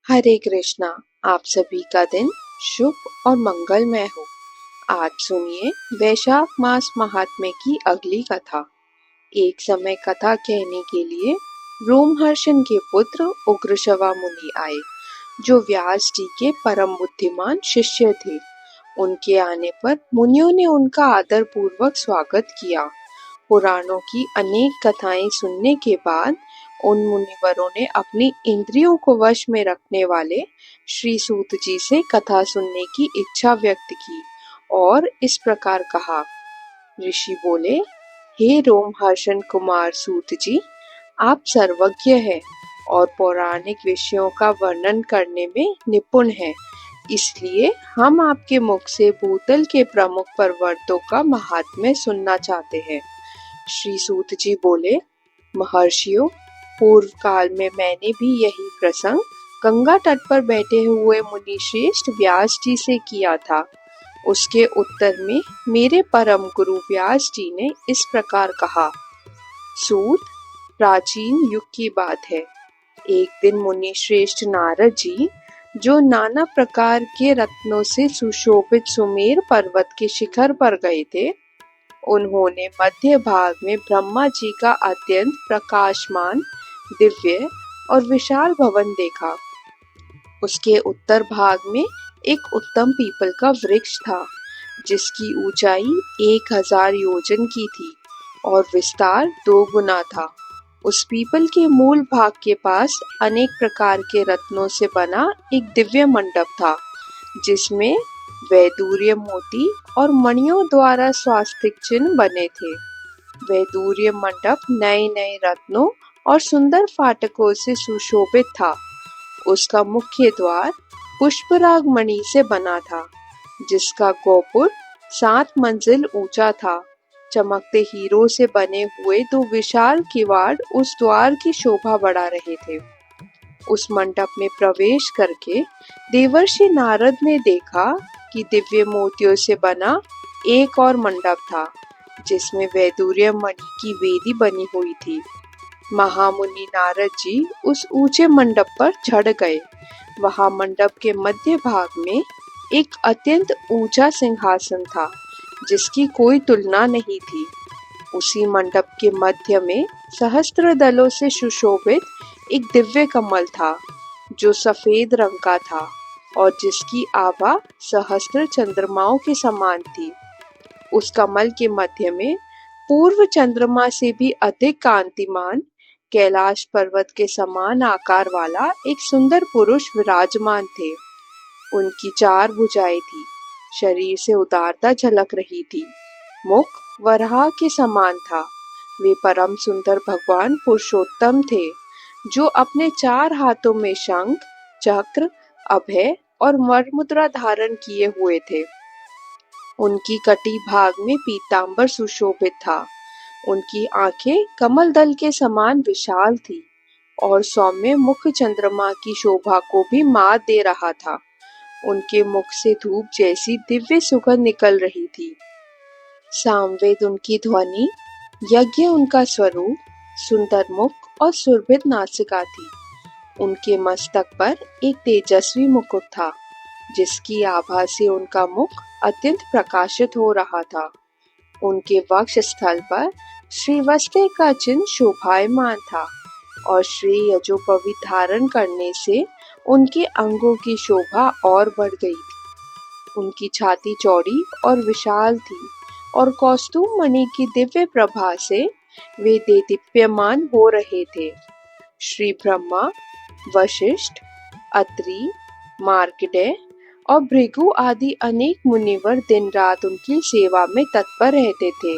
हरे कृष्णा। आप सभी का दिन शुभ और मंगलमय हो। आज सुनिए वैशाख मास महात्म्य की अगली कथा। एक समय कथा कहने के लिए रोमहर्षण के पुत्र उग्रश्रवा मुनि आए, जो व्यास जी के परम बुद्धिमान शिष्य थे। उनके आने पर मुनियों ने उनका आदर पूर्वक स्वागत किया। पुराणों की अनेक कथाएं सुनने के बाद उन मुनिवरों ने अपनी इंद्रियों को वश में रखने वाले श्री सूत जी से कथा सुनने की इच्छा व्यक्त की और इस प्रकार कहा। ऋषि बोले, हे रोमहर्षण कुमार सूत जी, आप सर्वज्ञ हैं और पौराणिक विषयों का वर्णन करने में निपुण हैं। इसलिए हम आपके मुख से भूतल के प्रमुख पर्वतों का महात्म्य सुनना चाहते हैं। श्री सूत जी बोले, महर्षियों, पूर्व काल में मैंने भी यही प्रसंग गंगा तट पर बैठे हुए मुनि श्रेष्ठ व्यास जी से किया था। उसके उत्तर में मेरे परम गुरु व्यास जी ने इस प्रकार कहा। सूत, प्राचीन युग की बात है। एक दिन मुनि श्रेष्ठ नारद जी, जो नाना प्रकार के रत्नों से सुशोभित सुमेर पर्वत के शिखर पर गए थे, उन्होंने मध्य भाग में ब्रह्मा जी का अत्यंत प्रकाशमान, दिव्य और विशाल भवन देखा। उसके उत्तर भाग में एक उत्तम पीपल का वृक्ष था, जिसकी ऊंचाई 1000 योजन की थी और विस्तार 2 गुना था। उस पीपल के मूल भाग के पास अनेक प्रकार के रत्नों से बना एक दिव्य मंडप था, जिसमें वैदूर्य मोती और मणियों द्वारा स्वास्तिक चिन्ह बने थे। वैदूर्य मंडप नए नए रत्नों और सुंदर फाटकों से सुशोभित था। उसका मुख्य द्वार पुष्पराग मणि से बना था, जिसका गोपुर 7 मंजिल ऊंचा था। चमकते हीरों से बने हुए 2 विशाल किवाड़ उस द्वार की शोभा बढ़ा रहे थे। उस मंडप में प्रवेश करके देवर्षि नारद ने देखा कि दिव्य मोतियों से बना एक और मंडप था, जिसमें वैदूर्य मणि की वेदी बनी हुई थी। महामुनि नारद जी उस ऊंचे मंडप पर चढ़ गए। वहां मंडप के मध्य भाग में एक अत्यंत ऊंचा सिंहासन था, जिसकी कोई तुलना नहीं थी। उसी मंडप के मध्य में सहस्त्र दलों से सुशोभित एक दिव्य कमल था, जो सफेद रंग का था और जिसकी आभा सहस्त्र चंद्रमाओं के समान थी। उस कमल के मध्य में पूर्व चंद्रमा से भी अधिक कांतिमान, कैलाश पर्वत के समान आकार वाला एक सुंदर पुरुष विराजमान थे। उनकी 4 भुजाएं थी। शरीर से उदारता झलक रही थी। मुख वराह के समान था। वे परम सुंदर भगवान पुरुषोत्तम थे, जो अपने 4 हाथों में शंख, चक्र, अभय और वरमुद्रा धारण किए हुए थे। उनकी कटी भाग में पीतांबर सुशोभित था। उनकी आंखें कमल दल के समान विशाल थी और सौम्य मुख चंद्रमा की शोभा को भी मात दे रहा था। उनके मुख से धूप जैसी दिव्य सुगंध निकल रही थी। सामवेद उनकी ध्वनि, यज्ञ उनका स्वरूप, सुंदर मुख और सुरभित नासिका थी। उनके मस्तक पर एक तेजस्वी मुकुट था, जिसकी आभा से उनका मुख अत्यंत प्रकाशित हो रहा था। उनके वक्ष स्थल पर श्रीवस्त्र का चिन्ह शोभायमान था और श्री यजोपवीत धारण करने से उनके अंगों की शोभा और बढ़ गई थी। उनकी छाती चौड़ी और विशाल थी और कौस्तुभ मणि की दिव्य प्रभा से वे देदीप्यमान हो रहे थे। श्री ब्रह्मा, वशिष्ठ, अत्रि, मार्कंडेय और भृगु आदि अनेक मुनिवर दिन रात उनकी सेवा में तत्पर रहते थे।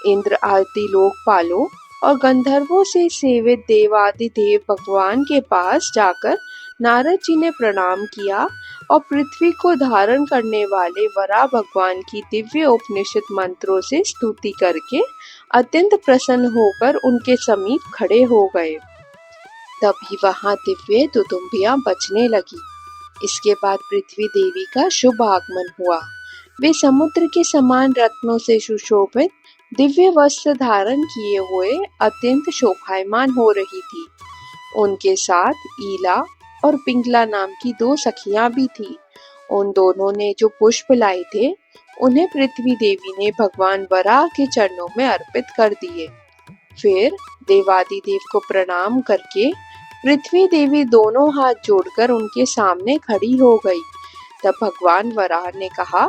इंद्र आदि लोकपालों और गंधर्वों से सेवित देवादि देव भगवान के पास जाकर नारद जी ने प्रणाम किया और पृथ्वी को धारण करने वाले वराह भगवान की दिव्य उपनिषद मंत्रों से स्तुति करके अत्यंत प्रसन्न होकर उनके समीप खड़े हो गए। तभी वहां दिव्य दुदुम्बियां बजने लगी। इसके बाद पृथ्वी देवी का शुभ आगमन हुआ। वे समुद्र के समान रत्नों से सुशोभित दिव्य वस्त्र धारण किए हुए अत्यंत शोभायमान हो रही थी। उनके साथ ईला, और पिंगला नाम की दो सखियां भी थी। उन दोनों ने जो पुष्प लाए थे उन्हें पृथ्वी देवी ने भगवान वराह के चरणों में अर्पित कर दिए। फिर देवादिदेव को प्रणाम करके पृथ्वी देवी दोनों हाथ जोड़कर उनके सामने खड़ी हो गई। तब भगवान वराह ने कहा,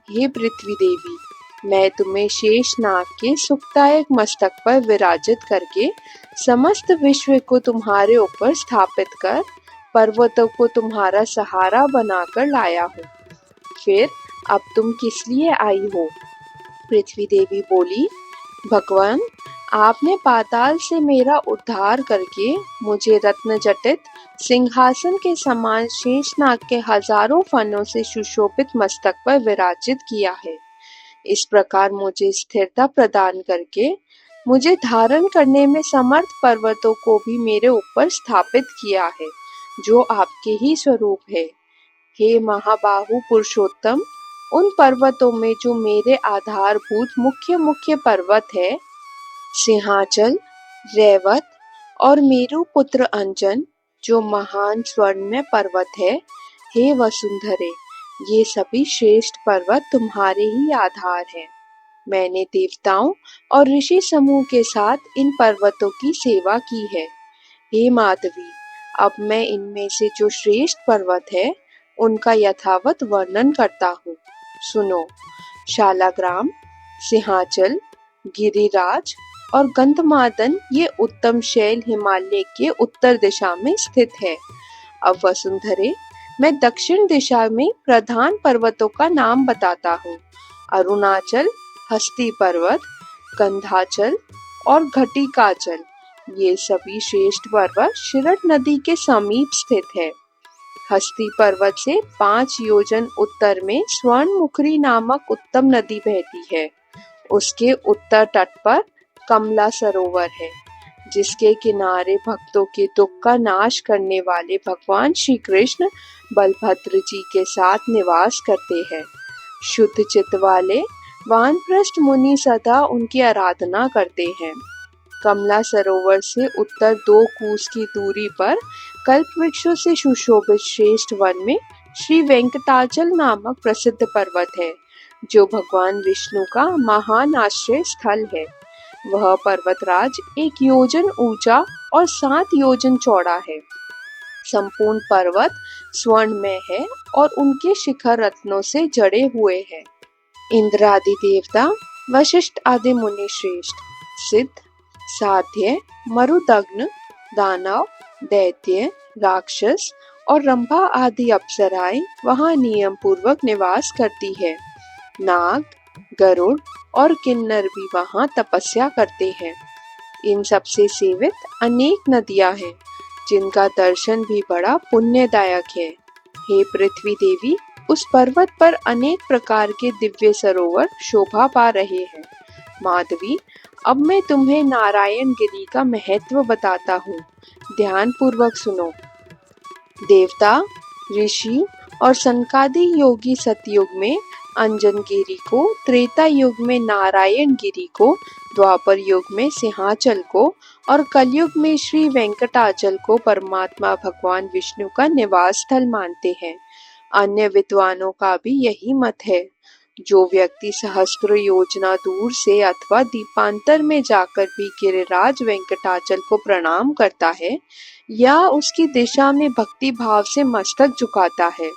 हे पृथ्वी देवी, मैं तुम्हें शेषनाग के सुखदायक मस्तक पर विराजित करके समस्त विश्व को तुम्हारे ऊपर स्थापित कर पर्वतों को तुम्हारा सहारा बनाकर लाया हूँ। फिर अब तुम किस लिए आई हो? पृथ्वी देवी बोली, भगवान, आपने पाताल से मेरा उद्धार करके मुझे रत्न जटित सिंहासन के समान शेषनाग के हजारों फनों से सुशोभित मस्तक पर विराजित किया है। इस प्रकार मुझे स्थिरता प्रदान करके मुझे धारण करने में समर्थ पर्वतों को भी मेरे ऊपर स्थापित किया है, जो आपके ही स्वरूप है। हे महाबाहु पुरुषोत्तम, उन पर्वतों में जो मेरे आधारभूत मुख्य मुख्य पर्वत है, सिंहाचल, रैवत और मेरु पुत्र अंजन, जो महान स्वर्णमय पर्वत है, हे वसुंधरे, ये सभी श्रेष्ठ पर्वत तुम्हारे ही आधार हैं। मैंने देवताओं और ऋषि समूह के साथ इन पर्वतों की सेवा की है। हे माधवी, अब मैं इनमें से जो श्रेष्ठ पर्वत है उनका यथावत वर्णन करता हूँ। सुनो। शालाग्राम, सिंहाचल, गिरिराज और गंधमादन ये उत्तम शैल हिमालय के उत्तर दिशा में स्थित है। अब वसुंधरे, मैं दक्षिण दिशा में प्रधान पर्वतों का नाम बताता हूँ। अरुणाचल, हस्ती पर्वत, गंधाचल और घटिकाचल, ये सभी श्रेष्ठ पर्वत शिरट नदी के समीप स्थित है। हस्ती पर्वत से 5 योजन उत्तर में स्वर्णमुखरी नामक उत्तम नदी बहती है। उसके उत्तर तट पर कमला सरोवर है, जिसके किनारे भक्तों के दुख का नाश करने वाले भगवान श्री कृष्ण बलभद्र जी के साथ निवास करते हैं। शुद्ध चित्त वाले वानप्रस्थ मुनि सदा उनकी आराधना करते हैं। कमला सरोवर से उत्तर 2 कोस की दूरी पर कल्प वृक्षों से सुशोभित श्रेष्ठ वन में श्री वेंकटाचल नामक प्रसिद्ध पर्वत है, जो भगवान विष्णु का महान आश्रय स्थल है। वह पर्वतराज 1 योजन ऊंचा और 7 योजन चौड़ा है। संपूर्ण पर्वत स्वर्णमय है और उनके शिखर रत्नों से जड़े हुए हैं। इंद्र आदि देवता, वशिष्ठ आदि मुनि श्रेष्ठ, सिद्ध, साध्य, मरुदग्न, दानव, दैत्य, राक्षस और रंभा आदि अप्सराएं वहां नियम पूर्वक निवास करती है। नाग, गरुड़ और किन्नर भी वहां तपस्या करते हैं। इन सबसे सेवित अनेक नदियां हैं, जिनका दर्शन भी बड़ा पुण्यदायक है। हे पृथ्वी देवी, उस पर्वत पर अनेक प्रकार के दिव्य सरोवर शोभा पा रहे हैं। माधवी, अब मैं तुम्हें नारायण गिरी का महत्व बताता हूँ। ध्यान पूर्वक सुनो। देवता, ऋषि और सनकादि योगी सतयुग में अंजन गिरी को, त्रेता युग में नारायण गिरी को, द्वापर युग में सिंहाचल को और कलयुग में श्री वेंकटाचल को परमात्मा भगवान विष्णु का निवास स्थल मानते हैं। अन्य विद्वानों का भी यही मत है। जो व्यक्ति सहस्त्र योजना दूर से अथवा दीपांतर में जाकर भी गिरिराज वेंकटाचल को प्रणाम करता है या उसकी दिशा में भक्ति भाव से मस्तक झुकाता है,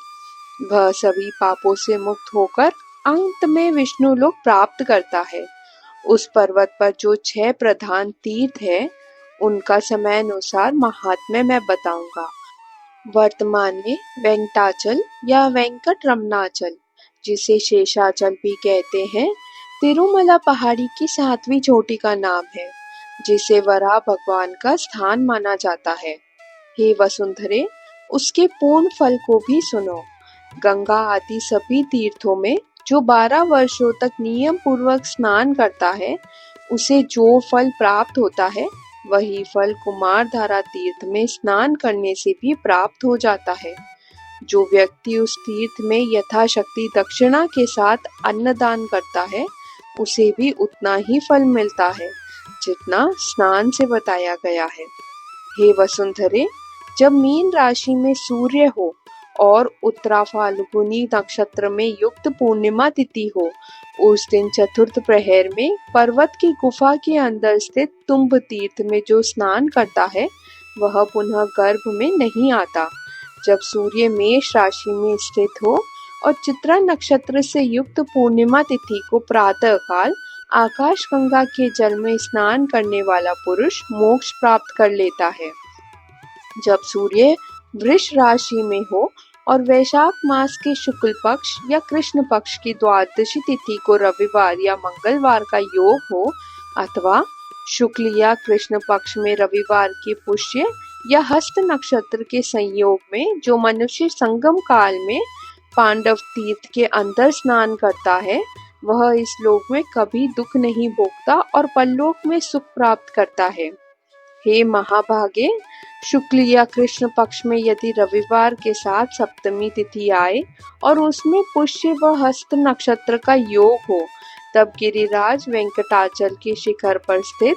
वह सभी पापों से मुक्त होकर अंत में विष्णु लोक प्राप्त करता है। उस पर्वत पर जो 6 प्रधान तीर्थ है, उनका समय अनुसार महात्म्य मैं बताऊंगा। वर्तमान में वेंकटाचल या वेंकट रमनाचल, जिसे शेषाचल भी कहते हैं, तिरुमला पहाड़ी की 7वीं चोटी का नाम है, जिसे वराह भगवान का स्थान माना जाता है। हे वसुंधरे, उसके पूर्ण फल को भी सुनो। गंगा आदि सभी तीर्थों में जो 12 वर्षों तक नियम पूर्वक स्नान करता है, उसे जो फल प्राप्त होता है, वही फल कुमारधारा तीर्थ में स्नान करने से भी प्राप्त हो जाता है। जो व्यक्ति उस तीर्थ में यथाशक्ति दक्षिणा के साथ अन्नदान करता है, उसे भी उतना ही फल मिलता है जितना स्नान से बताया गया है। हे वसुंधरे, जब मीन राशि में सूर्य हो और उत्तरा फाल्गुनी नक्षत्र में युक्त पूर्णिमा तिथि हो, उस दिन चतुर्थ प्रहर में पर्वत की गुफा के अंदर स्थित तुम्ब तीर्थ में जो स्नान करता है वह पुनः गर्भ में नहीं आता। जब सूर्य मेष राशि में स्थित हो और चित्रा नक्षत्र से युक्त पूर्णिमा तिथि को प्रातः काल आकाश गंगा के जल में स्नान करने वाला पुरुष मोक्ष प्राप्त कर लेता है। जब सूर्य वृष राशि में हो और वैशाख मास के शुक्ल पक्ष या कृष्ण पक्ष की द्वादशी तिथि को रविवार या मंगलवार का योग हो, अथवा शुक्ल या कृष्ण पक्ष में रविवार के पुष्य या हस्त नक्षत्र के संयोग में जो मनुष्य संगम काल में पांडव तीर्थ के अंदर स्नान करता है, वह इस लोक में कभी दुख नहीं भोगता और परलोक में सुख प्राप्त करता है। हे महाभागे, शुक्ल या कृष्ण पक्ष में यदि रविवार के साथ सप्तमी तिथि आए और उसमें पुष्य व हस्त नक्षत्र का योग हो, तब गिरिराज वेंकटाचल के शिखर पर स्थित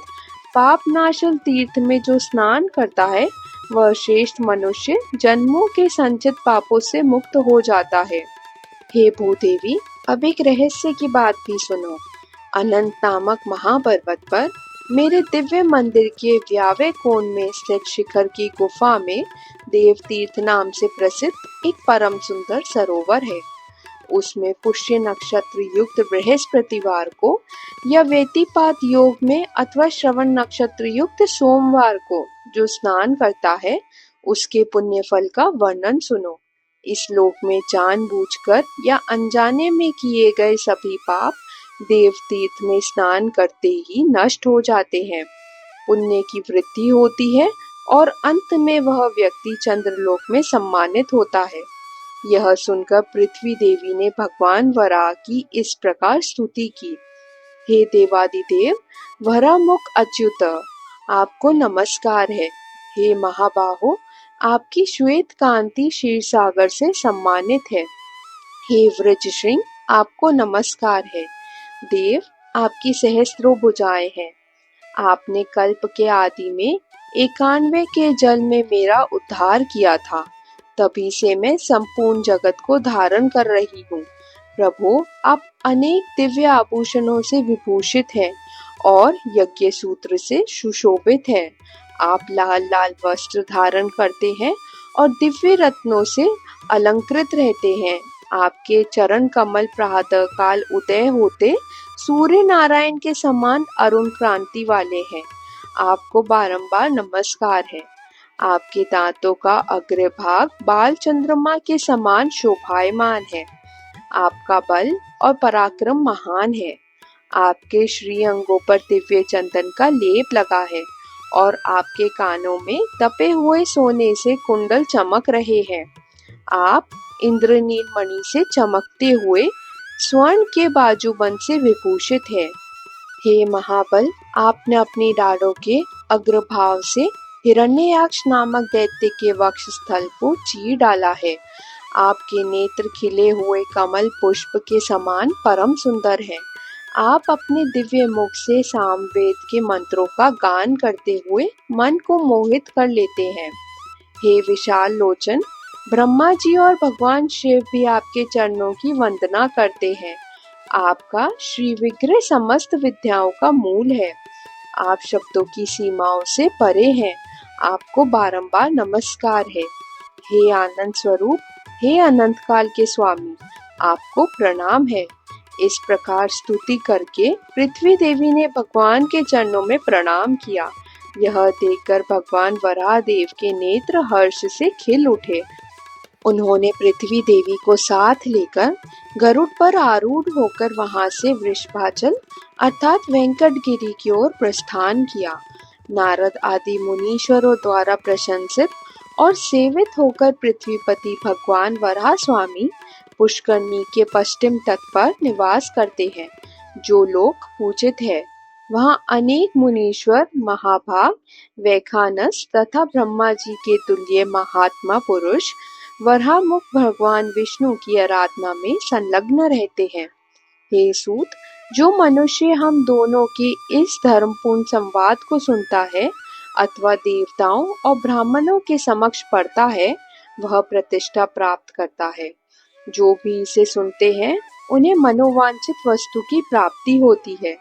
पापनाशल तीर्थ में जो स्नान करता है वह श्रेष्ठ मनुष्य जन्मों के संचित पापों से मुक्त हो जाता है। हे भूदेवी, अब एक रहस्य की बात भी सुनो। अनंत नामक महापर्वत पर मेरे दिव्य मंदिर के व्यावे कोण में स्थित शिखर की गुफा में देव तीर्थ नाम से प्रसिद्ध एक परम सुंदर सरोवर है। उसमें पुष्य नक्षत्र युक्त बृहस्पतिवार को या व्यतिपात योग में अथवा श्रवण नक्षत्र युक्त सोमवार को जो स्नान करता है उसके पुण्य फल का वर्णन सुनो। इस लोक में जानबूझकर या अनजाने में किए गए सभी पाप देव तीर्थ में स्नान करते ही नष्ट हो जाते हैं, पुण्य की वृद्धि होती है और अंत में वह व्यक्ति चंद्रलोक में सम्मानित होता है। यह सुनकर पृथ्वी देवी ने भगवान वराह की इस प्रकार स्तुति की। हे देवादिदेव वरामुख अच्युत, आपको नमस्कार है। हे महाबाहो, आपकी श्वेत कांति क्षीर सागर से सम्मानित है। हे वृषशृंग, आपको नमस्कार है। देव, आपकी सहस्त्रों भुजाएं हैं। आपने कल्प के आदि में 91 के जल में मेरा उद्धार किया था, तभी से मैं संपूर्ण जगत को धारण कर रही हूँ। प्रभु, आप अनेक दिव्य आभूषणों से विभूषित हैं और यज्ञ सूत्र से सुशोभित हैं। आप लाल लाल वस्त्र धारण करते हैं और दिव्य रत्नों से अलंकृत रहते हैं। आपके चरण कमल प्रातः काल उदय होते सूर्य नारायण के समान अरुण क्रांति वाले हैं। आपको बारंबार नमस्कार है। आपके दांतों का अग्रभाग बाल चंद्रमा के समान शोभायमान है। आपका बल और पराक्रम महान है। आपके श्री अंगों पर दिव्य चंदन का लेप लगा है और आपके कानों में तपे हुए सोने से कुंडल चमक रहे हैं। आप इंद्रनील मणि से चमकते हुए स्वर्ण के बाजूबंद से विभूषित है। हे महाबल, आपने अपनी डालों के अग्रभाग से हिरण्ययाक्ष नामक दैत्य के वक्ष स्थल को चीर डाला है। आपके नेत्र खिले हुए कमल पुष्प के समान परम सुंदर है। आप अपने दिव्य मुख से सामवेद के मंत्रों का गान करते हुए मन को मोहित कर लेते हैं। हे विशाल लोचन, ब्रह्मा जी और भगवान शिव भी आपके चरणों की वंदना करते हैं। आपका श्री विग्रह समस्त विद्याओं का मूल है। आप शब्दों की सीमाओं से परे हैं। आपको बारंबार नमस्कार है। हे आनंद स्वरूप, हे अनंत काल के स्वामी, आपको प्रणाम है। इस प्रकार स्तुति करके पृथ्वी देवी ने भगवान के चरणों में प्रणाम किया। यह देखकर भगवान वराह देव के नेत्र हर्ष से खिल उठे। उन्होंने पृथ्वी देवी को साथ लेकर गरुड़ पर आरूढ़ होकर वहां से वृषभाचल अर्थात वेंकटगिरी की ओर प्रस्थान किया। नारद आदि मुनीश्वरों द्वारा प्रशंसित और सेवित होकर पृथ्वीपति भगवान वराह स्वामी पुष्करणी के पश्चिम तट पर निवास करते हैं, जो लोक पूजित है। वहाँ अनेक मुनीश्वर, महाभाग, वैखानस तथा ब्रह्मा जी के तुल्य महात्मा पुरुष वराहमुख भगवान विष्णु की आराधना में संलग्न रहते हैं। हे सूत, जो मनुष्य हम दोनों के इस धर्मपूर्ण संवाद को सुनता है अथवा देवताओं और ब्राह्मणों के समक्ष पढ़ता है वह प्रतिष्ठा प्राप्त करता है। जो भी इसे सुनते हैं उन्हें मनोवांछित वस्तु की प्राप्ति होती है।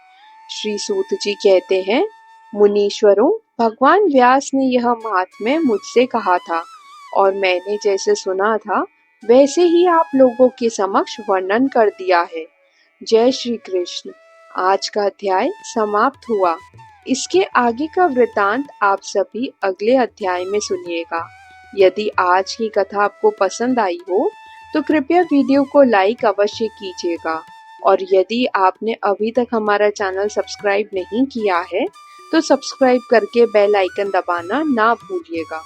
श्री सूत जी कहते हैं, मुनीश्वरों, भगवान व्यास ने यह महात्म्य मुझसे कहा था और मैंने जैसे सुना था वैसे ही आप लोगों के समक्ष वर्णन कर दिया है। जय श्री कृष्ण। आज का अध्याय समाप्त हुआ। इसके आगे का वृतांत आप सभी अगले अध्याय में सुनिएगा। यदि आज की कथा आपको पसंद आई हो तो कृपया वीडियो को लाइक अवश्य कीजिएगा और यदि आपने अभी तक हमारा चैनल सब्सक्राइब नहीं किया है तो सब्सक्राइब करके बेल आइकन दबाना ना भूलिएगा।